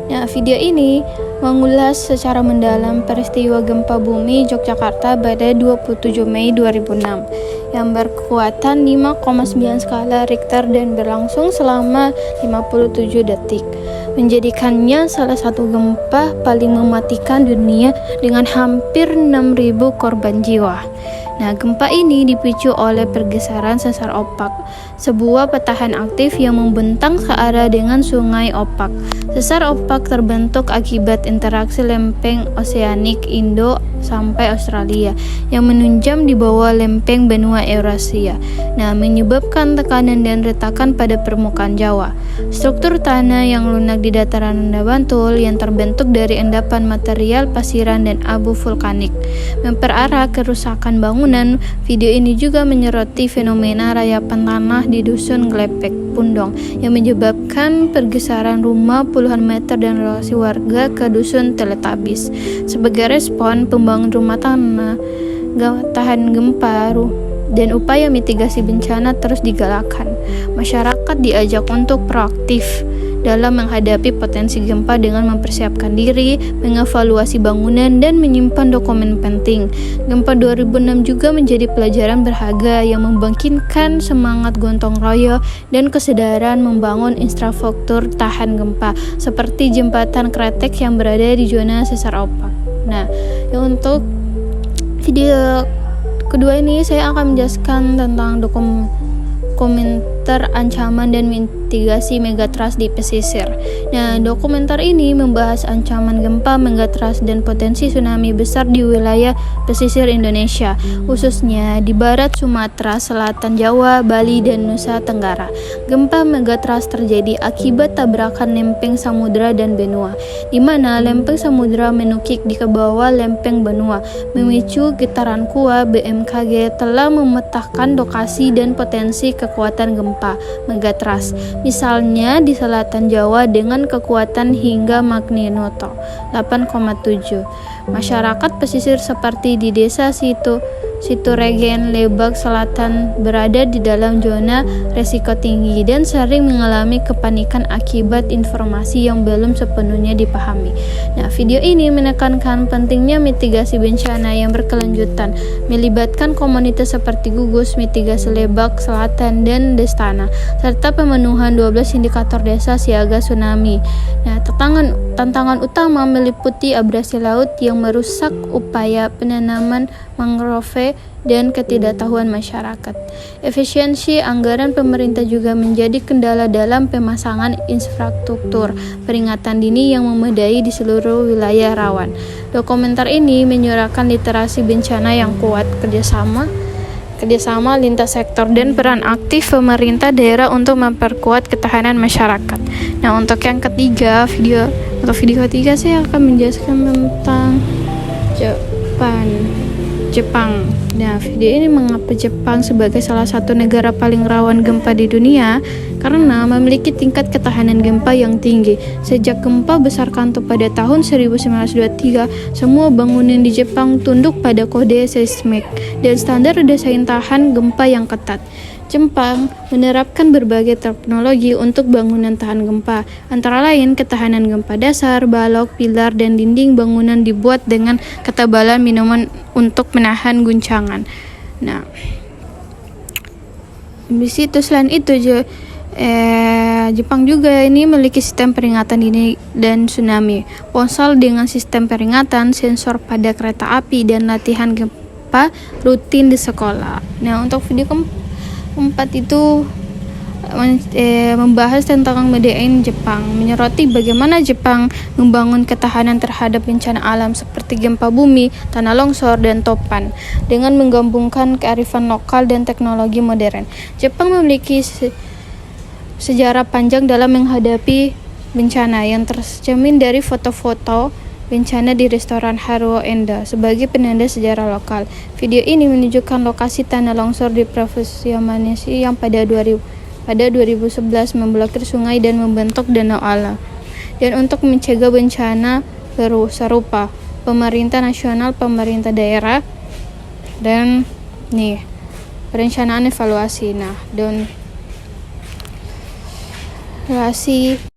Nah, video ini mengulas secara mendalam peristiwa gempa bumi Yogyakarta pada 27 Mei 2006 yang berkekuatan 5,9 skala Richter dan berlangsung selama 57 detik, menjadikannya salah satu gempa paling mematikan dunia dengan hampir 6.000 korban jiwa. Nah, gempa ini dipicu oleh pergeseran sesar opak, sebuah patahan aktif yang membentang searah dengan sungai opak. Sesar opak terbentuk akibat interaksi lempeng oseanik Indo sampai Australia yang menunjam di bawah lempeng benua Eurasia. Nah, menyebabkan tekanan dan retakan pada permukaan Jawa. Struktur tanah yang lunak di dataran rendah Bantul yang terbentuk dari endapan material pasiran dan abu vulkanik memperarah kerusakan bangunan. Video ini juga menyoroti fenomena rayapan tanah di dusun Glepek, Pundong yang menyebabkan pergeseran rumah puluhan meter dan relokasi warga ke dusun Teletabis. Sebagai respon, pembangunan rumah tahan gempa dan upaya mitigasi bencana terus digalakkan. Masyarakat diajak untuk proaktif dalam menghadapi potensi gempa dengan mempersiapkan diri, mengevaluasi bangunan, dan menyimpan dokumen penting. Gempa 2006 juga menjadi pelajaran berharga yang membangkitkan semangat gotong royong dan kesadaran membangun infrastruktur tahan gempa, seperti jembatan kretek yang berada di zona sesar opak. Nah, untuk video kedua ini saya akan menjelaskan tentang dokumenter ancaman dan mitigasi megatrust di pesisir. Nah, dokumenter ini membahas ancaman gempa, megatrust, dan potensi tsunami besar di wilayah pesisir Indonesia, khususnya di barat Sumatera, selatan Jawa, Bali, dan Nusa Tenggara. Gempa megatrust terjadi akibat tabrakan lempeng samudra dan benua, di mana lempeng samudra menukik di bawah lempeng benua, memicu getaran kuat. BMKG telah memetakan lokasi dan potensi kekuatan gempa megatrust, misalnya di selatan Jawa dengan kekuatan hingga magnitudo 8,7. Masyarakat pesisir seperti di desa Situregen, Lebak Selatan berada di dalam zona risiko tinggi dan sering mengalami kepanikan akibat informasi yang belum sepenuhnya dipahami. Nah, video ini menekankan pentingnya mitigasi bencana yang berkelanjutan, melibatkan komunitas seperti gugus mitigasi Lebak Selatan dan Destana, serta pemenuhan 12 indikator desa siaga tsunami. Nah, tantangan utama meliputi abrasi laut yang merusak upaya penanaman mangrove dan ketidaktahuan masyarakat. Efisiensi anggaran pemerintah juga menjadi kendala dalam pemasangan infrastruktur peringatan dini yang memadai di seluruh wilayah rawan. Dokumenter ini menyuarakan literasi bencana yang kuat, kerjasama lintas sektor, dan peran aktif pemerintah daerah untuk memperkuat ketahanan masyarakat. Nah, untuk yang ketiga, video ketiga saya akan menjelaskan tentang Jepang. Nah, video ini mengapa Jepang sebagai salah satu negara paling rawan gempa di dunia karena memiliki tingkat ketahanan gempa yang tinggi. Sejak gempa besar Kanto pada tahun 1923, semua bangunan di Jepang tunduk pada kode seismik dan standar desain tahan gempa yang ketat. Jepang menerapkan berbagai teknologi untuk bangunan tahan gempa, antara lain ketahanan gempa dasar, balok, pilar, dan dinding bangunan dibuat dengan ketebalan minimum untuk menahan guncangan. Nah, selain itu Jepang juga ini memiliki sistem peringatan dini dan tsunami, ponsel dengan sistem peringatan, sensor pada kereta api, dan latihan gempa rutin di sekolah. Nah, untuk video keempat itu membahas tentang Medein Jepang, menyoroti bagaimana Jepang membangun ketahanan terhadap bencana alam seperti gempa bumi, tanah longsor, dan topan dengan menggabungkan kearifan lokal dan teknologi modern. Jepang memiliki sejarah panjang dalam menghadapi bencana yang tercermin dari foto-foto bencana di restoran Harwo Enda sebagai penanda sejarah lokal. Video ini menunjukkan lokasi tanah longsor di Provinsi Yamanesi yang pada 2011 memblokir sungai dan membentuk danau alam. Dan untuk mencegah bencana serupa, pemerintah nasional, pemerintah daerah, dan perencanaan evaluasi. Dan evaluasi